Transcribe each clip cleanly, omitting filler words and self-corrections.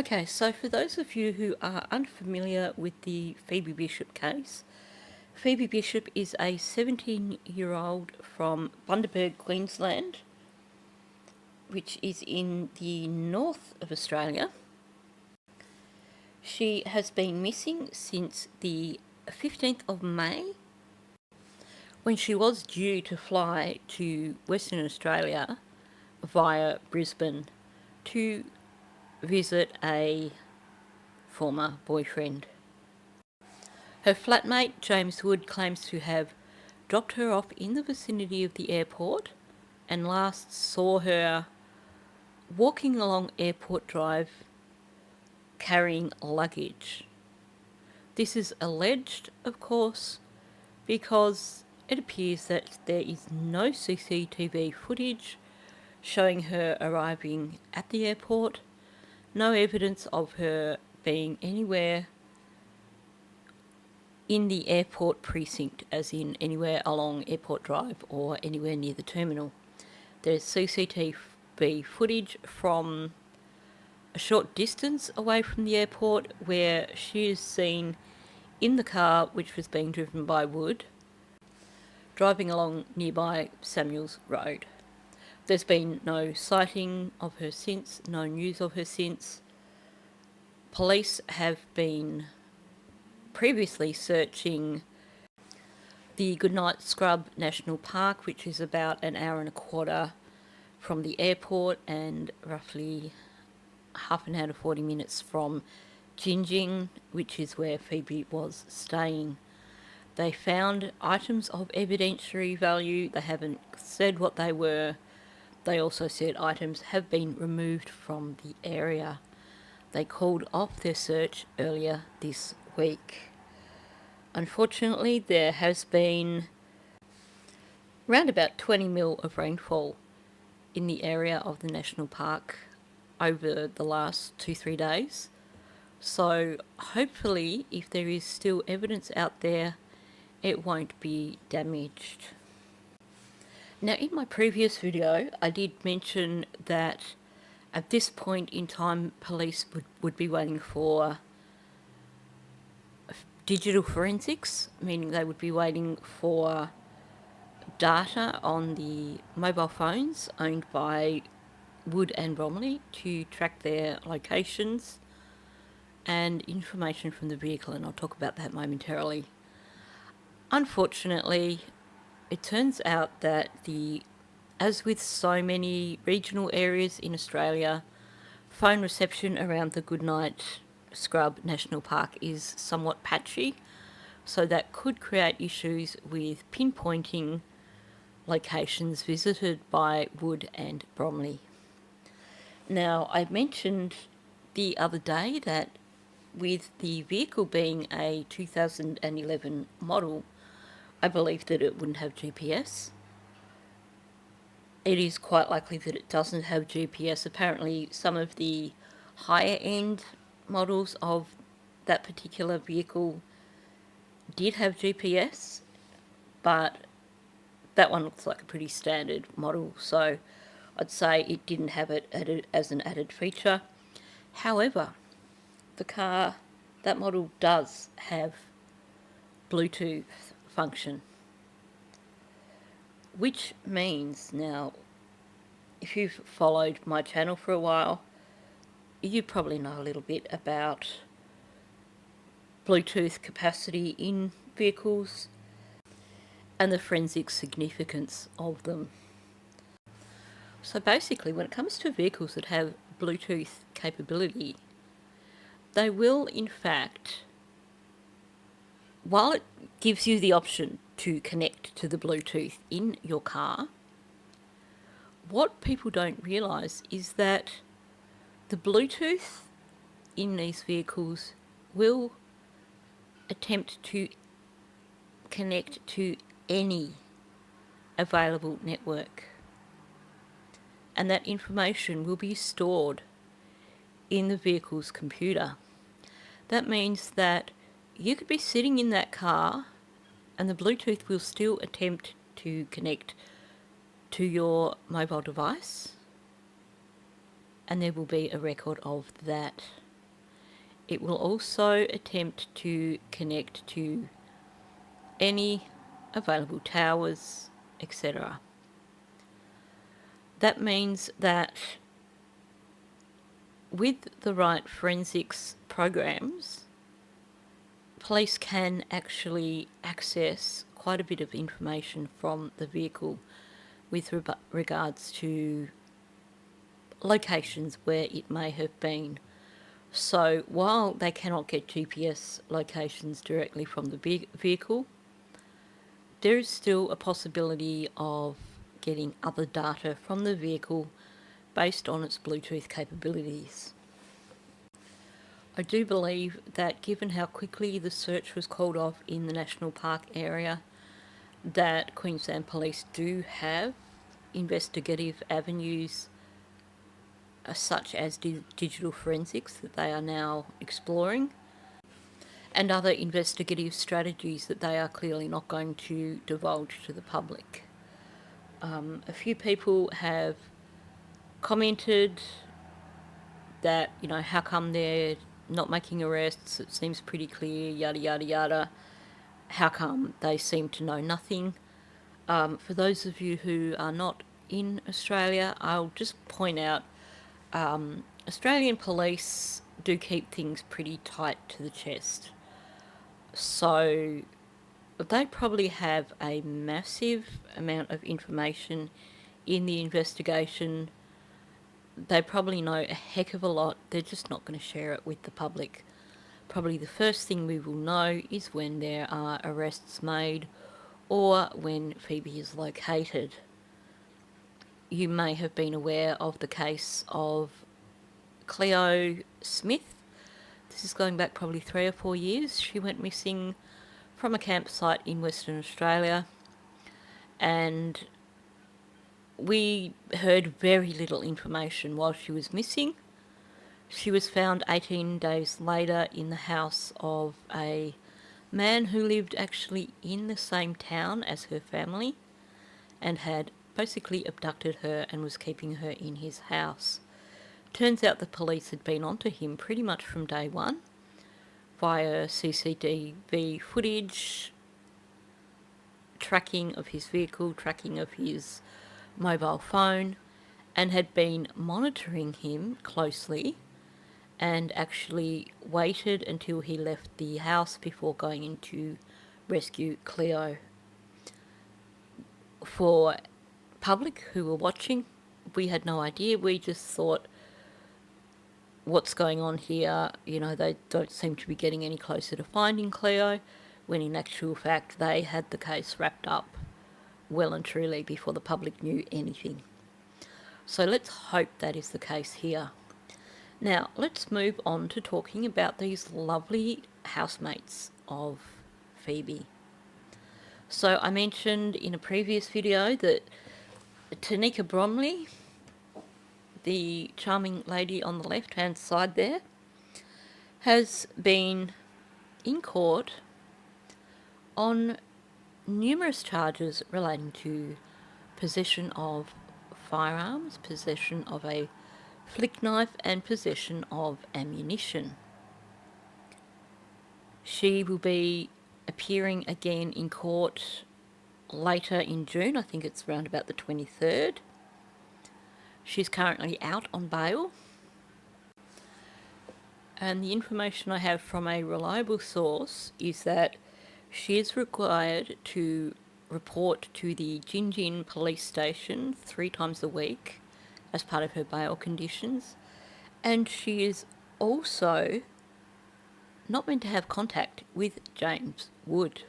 Okay, so for those of you who are unfamiliar with the Phoebe Bishop case, Phoebe Bishop is a 17-year-old from Bundaberg, Queensland, which is in the north of Australia. She has been missing since the 15th of May, when she was due to fly to Western Australia via Brisbane to visit a former boyfriend. Her flatmate, James Wood, claims to have dropped her off in the vicinity of the airport and last saw her walking along Airport Drive carrying luggage. This is alleged, of course, because it appears that there is no CCTV footage showing her arriving at the airport, no evidence of her being anywhere in the airport precinct, as in anywhere along Airport Drive or anywhere near the terminal. There's CCTV footage from a short distance away from the airport where she is seen in the car which was being driven by Wood, driving along nearby Samuels Road. There's been no sighting of her since, no news of her since. Police have been previously searching the Goodnight Scrub National Park, which is about an hour and a quarter from the airport and roughly half an hour to 40 minutes from Ginging, which is where Phoebe was staying. They found items of evidentiary value. They haven't said what they were. They also said items have been removed from the area. They called off their search earlier this week. Unfortunately, there has been around about 20 mil of rainfall in the area of the national park over the last 2-3 days. So hopefully, if there is still evidence out there, it won't be damaged. Now, in my previous video, I did mention that at this point in time, police would be waiting for digital forensics, meaning they would be waiting for data on the mobile phones owned by Wood and Bromley to track their locations, and information from the vehicle, and I'll talk about that momentarily. Unfortunately, it turns out that as with so many regional areas in Australia, phone reception around the Goodnight Scrub National Park is somewhat patchy, so that could create issues with pinpointing locations visited by Wood and Bromley. Now, I mentioned the other day that with the vehicle being a 2011 model, I believe that it wouldn't have GPS. It is quite likely that it doesn't have GPS. Apparently, some of the higher end models of that particular vehicle did have GPS, but that one looks like a pretty standard model, so I'd say it didn't have it added as an added feature. However, the car, that model does have Bluetooth function, which means now, if you've followed my channel for a while, you probably know a little bit about Bluetooth capacity in vehicles and the forensic significance of them. So basically, when it comes to vehicles that have Bluetooth capability, they will in fact, while it gives you the option to connect to the Bluetooth in your car, what people don't realise is that the Bluetooth in these vehicles will attempt to connect to any available network, and that information will be stored in the vehicle's computer. That means that you could be sitting in that car and the Bluetooth will still attempt to connect to your mobile device, and there will be a record of that. it will also attempt to connect to any available towers, etc. That means that with the right forensics programs, police can actually access quite a bit of information from the vehicle with regards to locations where it may have been. So while they cannot get GPS locations directly from the vehicle, there is still a possibility of getting other data from the vehicle based on its Bluetooth capabilities. I do believe that given how quickly the search was called off in the national park area, that Queensland Police do have investigative avenues such as digital forensics that they are now exploring, and other investigative strategies that they are clearly not going to divulge to the public. A few people have commented that, how come they're not making arrests? It seems pretty clear, yada, yada, yada. How come they seem to know nothing? For those of you who are not in Australia, I'll just point out Australian police do keep things pretty tight to the chest. So they probably have a massive amount of information in the investigation. They probably know a heck of a lot. They're just not going to share it with the public. Probably the first thing we will know is when there are arrests made or when Phoebe is located. You may have been aware of the case of Cleo Smith. This is going back probably 3 or 4 years. She went missing from a campsite in Western Australia, and we heard very little information while she was missing. She was found 18 days later in the house of a man who lived actually in the same town as her family and had basically abducted her and was keeping her in his house. Turns out the police had been onto him pretty much from day one via CCTV footage, tracking of his vehicle, tracking of his mobile phone, and had been monitoring him closely and actually waited until he left the house before going in to rescue Cleo. For public who were watching, we had no idea. We just thought, what's going on here? They don't seem to be getting any closer to finding Cleo, when in actual fact they had the case wrapped up well and truly before the public knew anything. So let's hope that is the case here. Now, let's move on to talking about these lovely housemates of Phoebe. So I mentioned in a previous video that Tanika Bromley, the charming lady on the left-hand side there, has been in court on numerous charges relating to possession of firearms, possession of a flick knife, and possession of ammunition. She will be appearing again in court later in June. I think it's around about the 23rd. She's currently out on bail. And the information I have from a reliable source is that she is required to report to the Gin police station 3 times a week as part of her bail conditions. And she is also not meant to have contact with James Wood.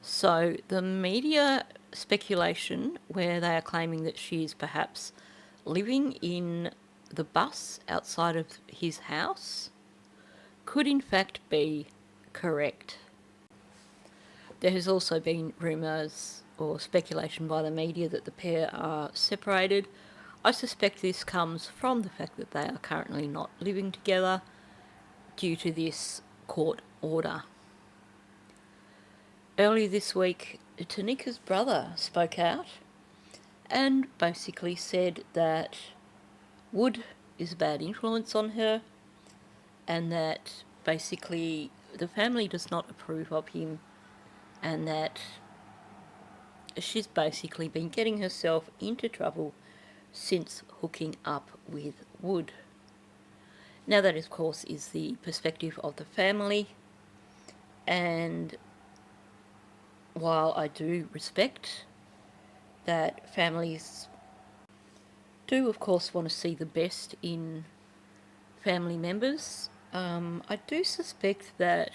So the media speculation where they are claiming that she is perhaps living in the bus outside of his house could in fact be correct. There has also been rumours or speculation by the media that the pair are separated. I suspect this comes from the fact that they are currently not living together due to this court order. Earlier this week, Tanika's brother spoke out and basically said that Wood is a bad influence on her and that basically the family does not approve of him, and that she's basically been getting herself into trouble since hooking up with Wood. Now that, of course, is the perspective of the family, and while I do respect that families do, of course, want to see the best in family members, I do suspect that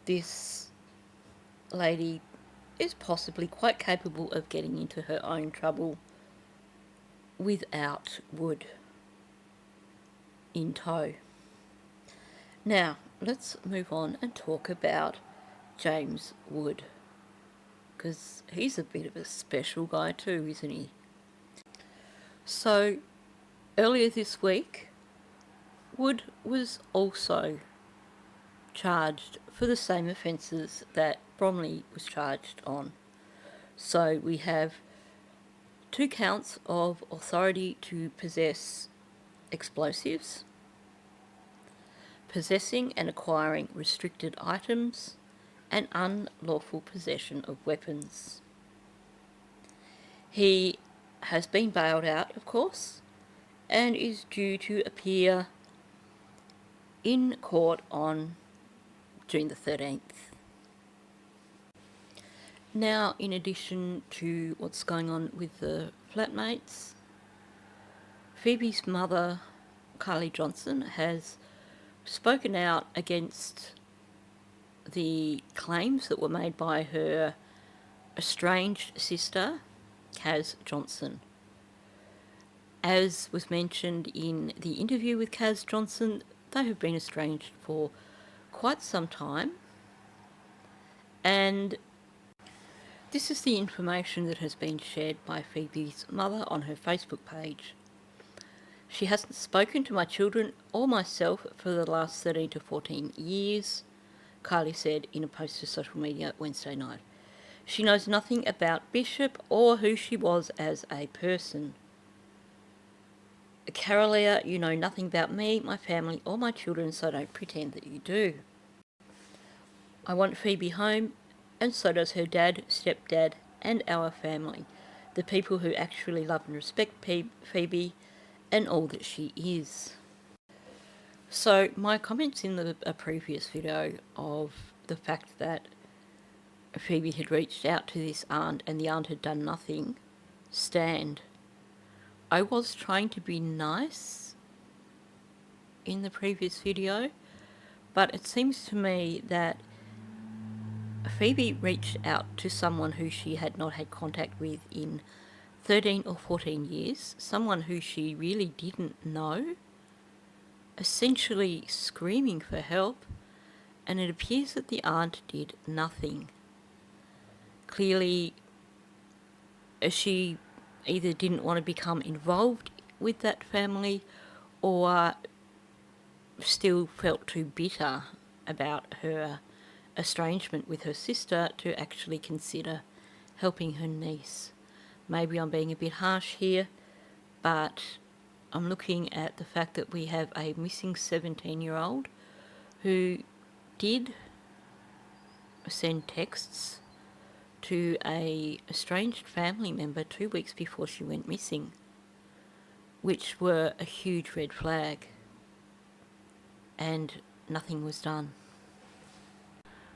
this lady is possibly quite capable of getting into her own trouble without Wood in tow. Now, let's move on and talk about James Wood, because he's a bit of a special guy too, isn't he? So, earlier this week, Wood was also charged for the same offences that Bromley was charged on. So we have 2 counts of authority to possess explosives, possessing and acquiring restricted items, and unlawful possession of weapons. He has been bailed out, of course, and is due to appear in court on June the 13th. Now, in addition to what's going on with the flatmates, Phoebe's mother, Kylie Johnson, has spoken out against the claims that were made by her estranged sister, Kaz Johnson. As was mentioned in the interview with Kaz Johnson, they have been estranged for quite some time, and this is the information that has been shared by Phoebe's mother on her Facebook page. She hasn't spoken to my children or myself for the last 13 to 14 years, Kylie said in a post to social media Wednesday night. She knows nothing about Bishop or who she was as a person. Carolia, you know nothing about me, my family, or my children, so don't pretend that you do. I want Phoebe home, and so does her dad, stepdad, and our family, the people who actually love and respect Phoebe and all that she is. So my comments in a previous video of the fact that Phoebe had reached out to this aunt and the aunt had done nothing stand. I was trying to be nice in the previous video, but it seems to me that Phoebe reached out to someone who she had not had contact with in 13 or 14 years, someone who she really didn't know, essentially screaming for help, and it appears that the aunt did nothing. Clearly, she either didn't want to become involved with that family or still felt too bitter about her estrangement with her sister to actually consider helping her niece. Maybe I'm being a bit harsh here, but I'm looking at the fact that we have a missing 17-year-old who did send texts to a estranged family member 2 weeks before she went missing, which were a huge red flag, and nothing was done.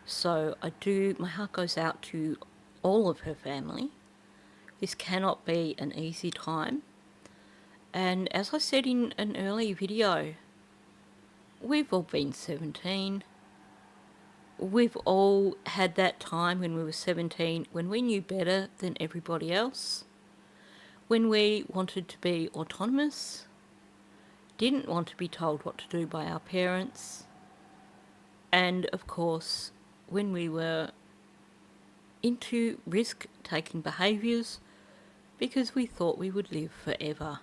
So my heart goes out to all of her family. This cannot be an easy time. And as I said in an earlier video, we've all been 17. We've all had that time when we were 17 when we knew better than everybody else, when we wanted to be autonomous, didn't want to be told what to do by our parents, and of course when we were into risk-taking behaviours because we thought we would live forever.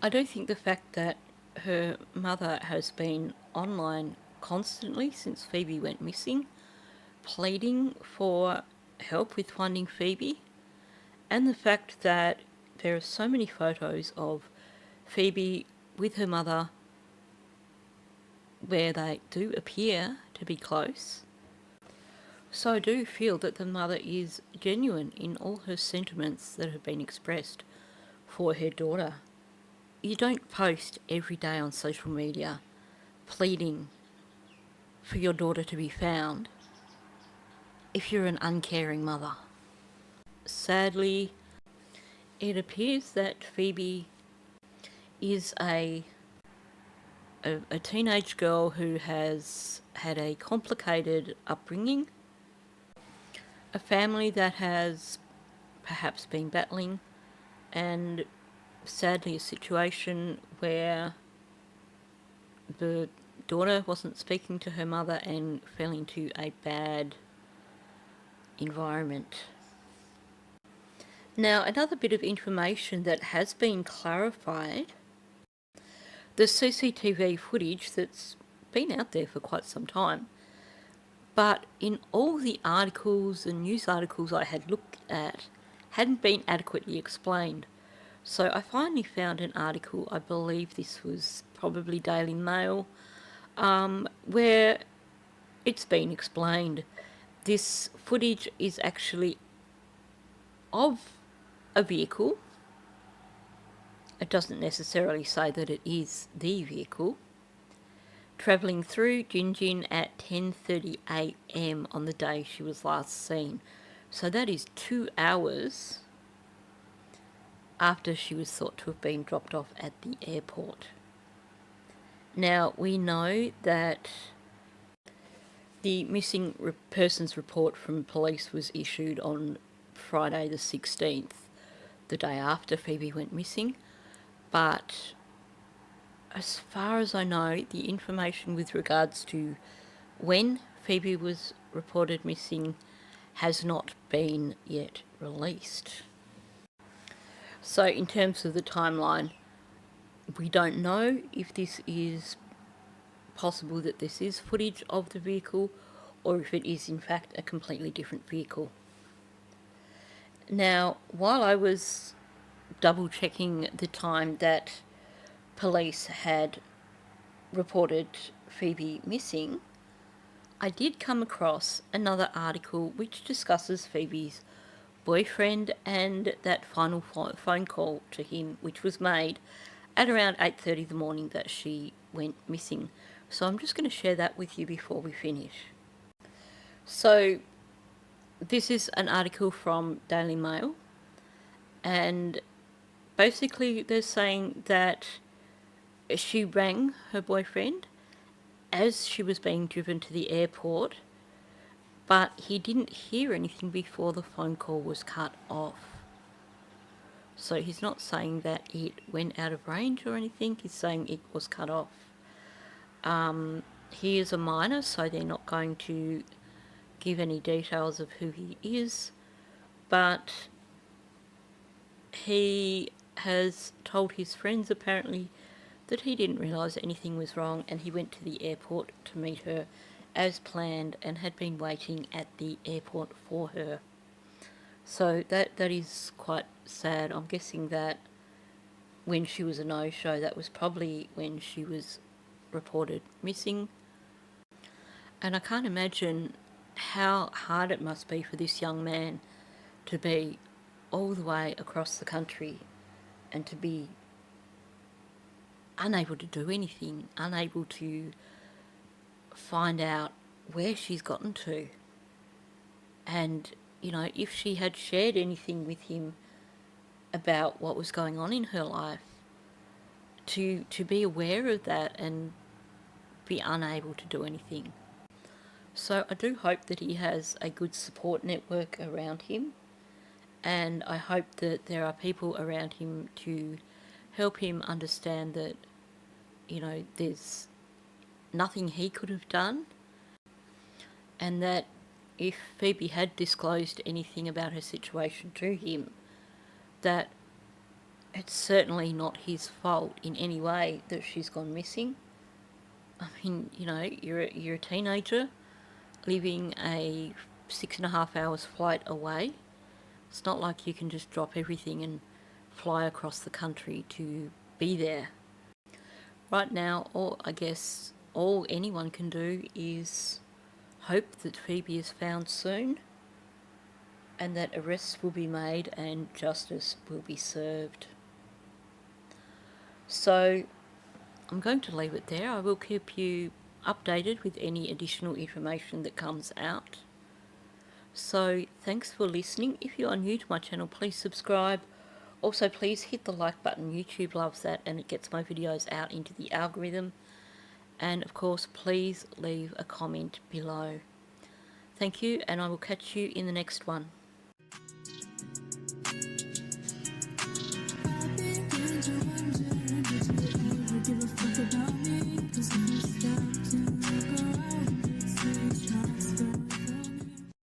I don't think the fact that her mother has been online constantly since Phoebe went missing, pleading for help with finding Phoebe, and the fact that there are so many photos of Phoebe with her mother where they do appear to be close. So I do feel that the mother is genuine in all her sentiments that have been expressed for her daughter. You don't post every day on social media pleading for your daughter to be found if you're an uncaring mother. Sadly, it appears that Phoebe is a teenage girl who has had a complicated upbringing, a family that has perhaps been battling, and sadly a situation where the daughter wasn't speaking to her mother and fell into a bad environment. Now, another bit of information that has been clarified, the CCTV footage that's been out there for quite some time, but in all the articles and news articles I had looked at, hadn't been adequately explained. So I finally found an article, I believe this was probably Daily Mail, where it's been explained. This footage is actually of a vehicle. It doesn't necessarily say that it is the vehicle, travelling through Gingin at 10:30am on the day she was last seen. So that is 2 hours after she was thought to have been dropped off at the airport. Now, we know that the missing persons report from police was issued on Friday the 16th, the day after Phoebe went missing, but as far as I know, the information with regards to when Phoebe was reported missing has not been yet released. So in terms of the timeline, we don't know if this is possible that this is footage of the vehicle or if it is in fact a completely different vehicle. Now, while I was double checking the time that police had reported Phoebe missing, I did come across another article which discusses Phoebe's boyfriend and that final phone call to him, which was made at around 8:30 the morning that she went missing. So I'm just going to share that with you before we finish. So this is an article from Daily Mail, and basically they're saying that she rang her boyfriend as she was being driven to the airport, but he didn't hear anything before the phone call was cut off. So he's not saying that it went out of range or anything, he's saying it was cut off. He is a minor, so they're not going to give any details of who he is, but he has told his friends apparently that he didn't realise anything was wrong, and he went to the airport to meet her as planned and had been waiting at the airport for her. So that is quite sad. I'm guessing that when she was a no-show, that was probably when she was reported missing. And I can't imagine how hard it must be for this young man to be all the way across the country and to be unable to do anything, unable to find out where she's gotten to. And, you know, if she had shared anything with him about what was going on in her life, to be aware of that and be unable to do anything. So I do hope that he has a good support network around him, and I hope that there are people around him to help him understand that, you know, there's nothing he could have done, and that if Phoebe had disclosed anything about her situation to him, that it's certainly not his fault in any way that she's gone missing. I mean, you know, you're a teenager living a 6.5 hours flight away. It's not like you can just drop everything and fly across the country to be there. Right now, or I guess all anyone can do is hope that Phoebe is found soon and that arrests will be made and justice will be served. So I'm going to leave it there. I will keep you updated with any additional information that comes out. So thanks for listening. If you are new to my channel, please subscribe. Also, please hit the like button. YouTube loves that and it gets my videos out into the algorithm. And of course, please leave a comment below. Thank you, and I will catch you in the next one.